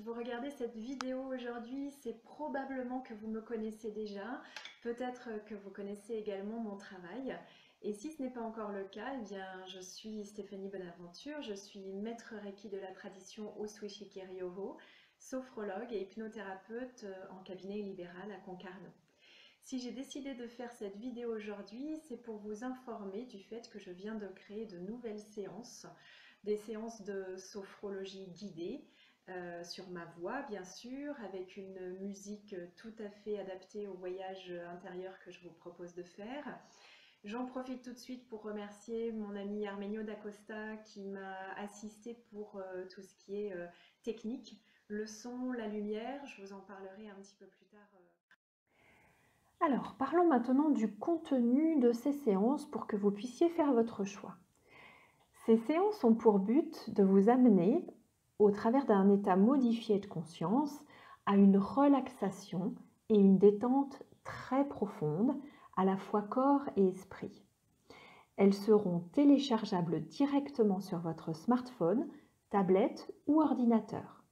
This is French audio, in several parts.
vous regardez cette vidéo aujourd'hui, c'est probablement que vous me connaissez déjà, peut-être que vous connaissez également mon travail. Et si ce n'est pas encore le cas, eh bien, je suis Stéphanie Bonaventure, je suis maître Reiki de la tradition Usui Ryoho, sophrologue et hypnothérapeute en cabinet libéral à Concarneau. Si j'ai décidé de faire cette vidéo aujourd'hui, c'est pour vous informer du fait que je viens de créer de nouvelles séances, des séances de sophrologie guidée, sur ma voix bien sûr, avec une musique tout à fait adaptée au voyage intérieur que je vous propose de faire. J'en profite tout de suite pour remercier mon ami Armenio d'Acosta qui m'a assisté pour tout ce qui est technique, le son, la lumière. Je vous en parlerai un petit peu plus tard. Alors, parlons maintenant du contenu de ces séances pour que vous puissiez faire votre choix. Ces séances ont pour but de vous amener, au travers d'un état modifié de conscience, à une relaxation et une détente très profonde, à la fois corps et esprit. Elles seront téléchargeables directement sur votre smartphone, tablette ou ordinateur.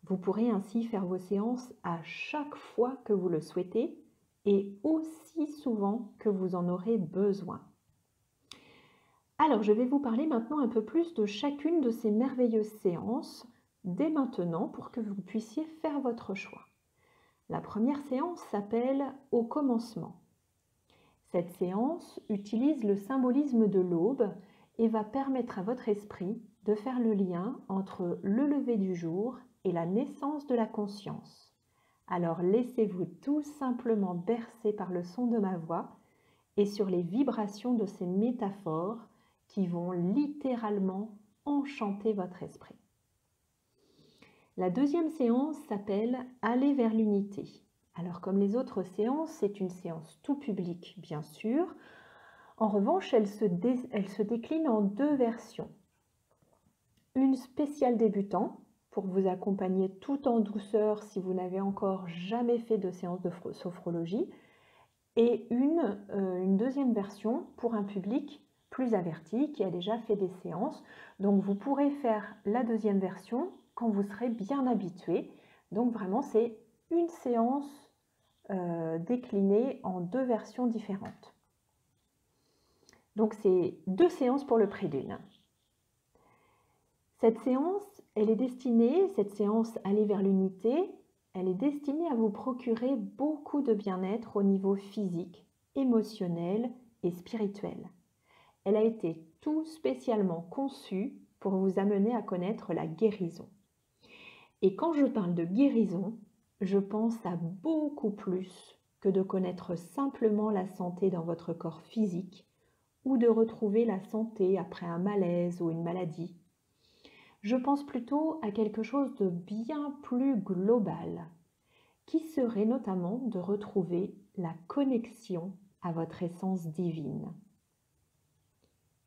Vous pourrez ainsi faire vos séances à chaque fois que vous le souhaitez et aussi souvent que vous en aurez besoin. Alors, je vais vous parler maintenant un peu plus de chacune de ces merveilleuses séances dès maintenant pour que vous puissiez faire votre choix. La première séance s'appelle « Au commencement ». Cette séance utilise le symbolisme de l'aube et va permettre à votre esprit de faire le lien entre le lever du jour et la naissance de la conscience. Alors laissez-vous tout simplement bercer par le son de ma voix et sur les vibrations de ces métaphores qui vont littéralement enchanter votre esprit. La deuxième séance s'appelle « Aller vers l'unité ». Alors comme les autres séances, c'est une séance tout public bien sûr. En revanche, elle se décline en deux versions. Une spéciale débutant, pour vous accompagner tout en douceur si vous n'avez encore jamais fait de séance de sophrologie, et une deuxième version pour un public plus averti qui a déjà fait des séances. Donc vous pourrez faire la deuxième version quand vous serez bien habitué. Donc vraiment c'est une séance déclinée en deux versions différentes. Donc c'est deux séances pour le prix d'une. Cette séance, cette séance Aller vers l'unité, elle est destinée à vous procurer beaucoup de bien-être au niveau physique, émotionnel et spirituel. Elle a été tout spécialement conçue pour vous amener à connaître la guérison. Et quand je parle de guérison, je pense à beaucoup plus que de connaître simplement la santé dans votre corps physique ou de retrouver la santé après un malaise ou une maladie. Je pense plutôt à quelque chose de bien plus global, qui serait notamment de retrouver la connexion à votre essence divine.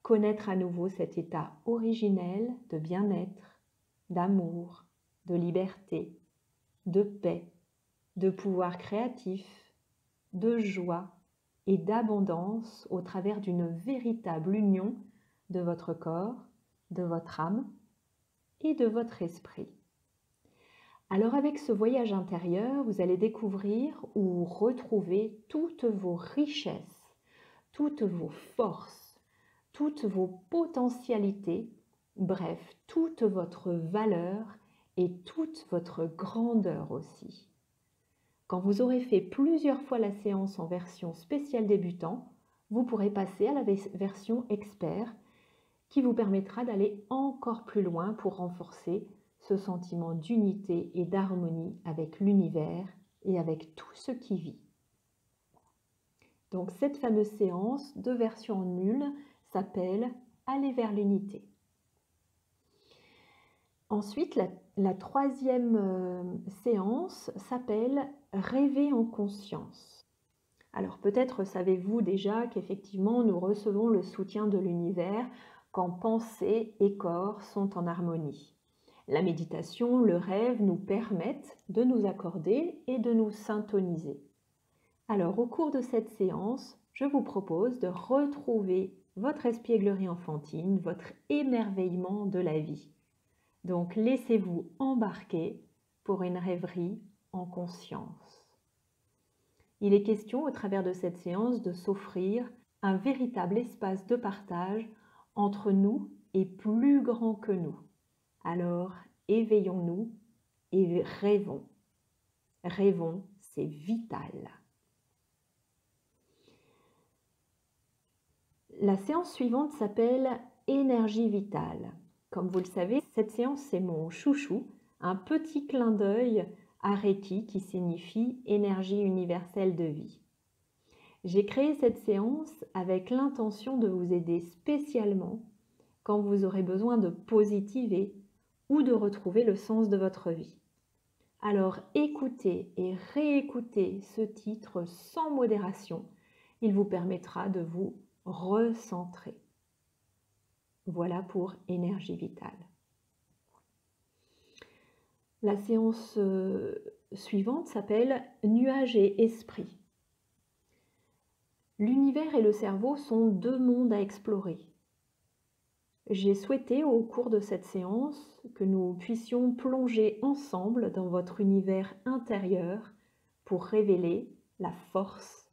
Connaître à nouveau cet état originel de bien-être, d'amour, de liberté, de paix, de pouvoir créatif, de joie et d'abondance au travers d'une véritable union de votre corps, de votre âme et de votre esprit. Alors avec ce voyage intérieur, vous allez découvrir ou retrouver toutes vos richesses, toutes vos forces, toutes vos potentialités, bref, toute votre valeur et toute votre grandeur aussi. Quand vous aurez fait plusieurs fois la séance en version spéciale débutant, vous pourrez passer à la version expert qui vous permettra d'aller encore plus loin pour renforcer ce sentiment d'unité et d'harmonie avec l'univers et avec tout ce qui vit. Donc cette fameuse séance de version nulle s'appelle « Aller vers l'unité ». Ensuite, la troisième séance s'appelle « Rêver en conscience ». Alors peut-être savez-vous déjà qu'effectivement nous recevons le soutien de l'univers quand pensée et corps sont en harmonie. La méditation, le rêve nous permettent de nous accorder et de nous syntoniser. Alors au cours de cette séance, je vous propose de retrouver votre espièglerie enfantine, votre émerveillement de la vie. Donc laissez-vous embarquer pour une rêverie en conscience. Il est question au travers de cette séance de s'offrir un véritable espace de partage entre nous et plus grand que nous. Alors, éveillons-nous et rêvons. Rêvons, c'est vital. La séance suivante s'appelle Énergie vitale. Comme vous le savez, cette séance, c'est mon chouchou, un petit clin d'œil à Reiki qui signifie énergie universelle de vie. J'ai créé cette séance avec l'intention de vous aider spécialement quand vous aurez besoin de positiver ou de retrouver le sens de votre vie. Alors écoutez et réécoutez ce titre sans modération. Il vous permettra de vous recentrer. Voilà pour énergie vitale. La séance suivante s'appelle Nuages et esprit. L'univers et le cerveau sont deux mondes à explorer. J'ai souhaité au cours de cette séance que nous puissions plonger ensemble dans votre univers intérieur pour révéler la force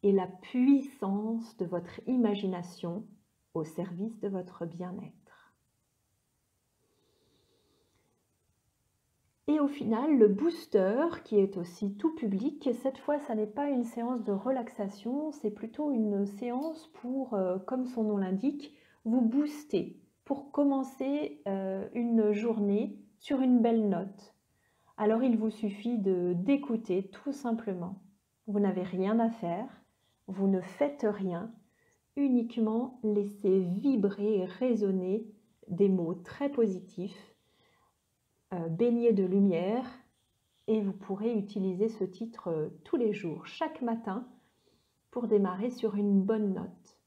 et la puissance de votre imagination au service de votre bien-être. Et au final, le booster, qui est aussi tout public, cette fois, ça n'est pas une séance de relaxation, c'est plutôt une séance pour, comme son nom l'indique, vous booster, pour commencer une journée sur une belle note. Alors, il vous suffit d'écouter tout simplement. Vous n'avez rien à faire, vous ne faites rien, uniquement laissez vibrer et résonner des mots très positifs, baignés de lumière, et vous pourrez utiliser ce titre tous les jours, chaque matin, pour démarrer sur une bonne note.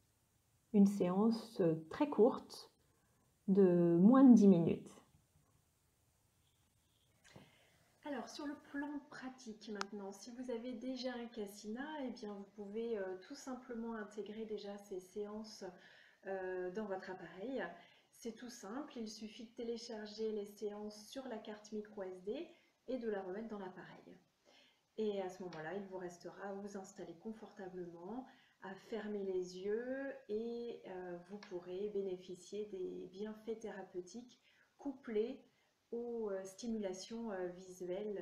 Une séance très courte, de moins de 10 minutes. Alors sur le plan pratique maintenant, si vous avez déjà un Cassina, eh bien vous pouvez tout simplement intégrer déjà ces séances dans votre appareil. C'est tout simple, il suffit de télécharger les séances sur la carte micro SD et de la remettre dans l'appareil. Et à ce moment-là, il vous restera à vous installer confortablement, à fermer les yeux et vous pourrez bénéficier des bienfaits thérapeutiques couplés aux stimulations visuelles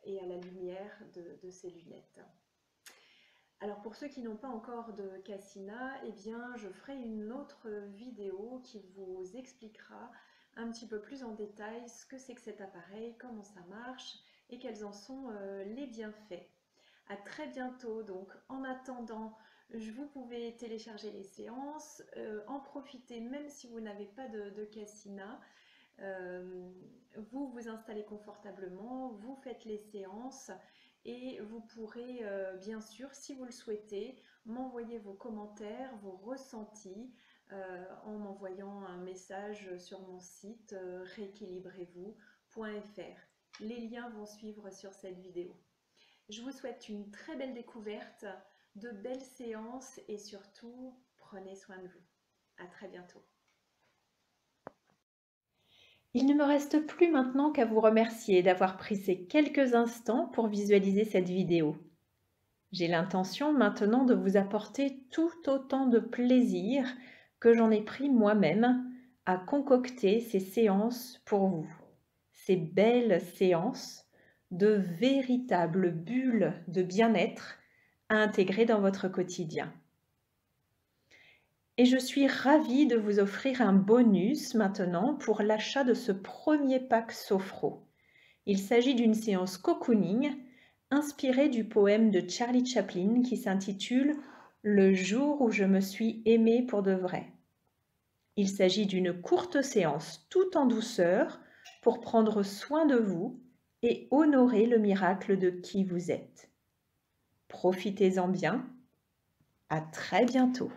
et à la lumière de ces lunettes. Alors pour ceux qui n'ont pas encore de Cassina, eh bien je ferai une autre vidéo qui vous expliquera un petit peu plus en détail ce que c'est que cet appareil, comment ça marche et quels en sont les bienfaits. À très bientôt. Donc en attendant, vous pouvez télécharger les séances, en profiter même si vous n'avez pas de Cassina. Vous vous installez confortablement, vous faites les séances et vous pourrez bien sûr, si vous le souhaitez, m'envoyer vos commentaires, vos ressentis en m'envoyant un message sur mon site rééquilibrez-vous.fr. Les liens vont suivre sur cette vidéo. Je vous souhaite une très belle découverte, de belles séances et surtout, prenez soin de vous. À très bientôt. Il ne me reste plus maintenant qu'à vous remercier d'avoir pris ces quelques instants pour visualiser cette vidéo. J'ai l'intention maintenant de vous apporter tout autant de plaisir que j'en ai pris moi-même à concocter ces séances pour vous. Ces belles séances de véritables bulles de bien-être à intégrer dans votre quotidien. Et je suis ravie de vous offrir un bonus maintenant pour l'achat de ce premier pack Sophro. Il s'agit d'une séance cocooning inspirée du poème de Charlie Chaplin qui s'intitule « Le jour où je me suis aimée pour de vrai ». Il s'agit d'une courte séance tout en douceur pour prendre soin de vous et honorer le miracle de qui vous êtes. Profitez-en bien. À très bientôt.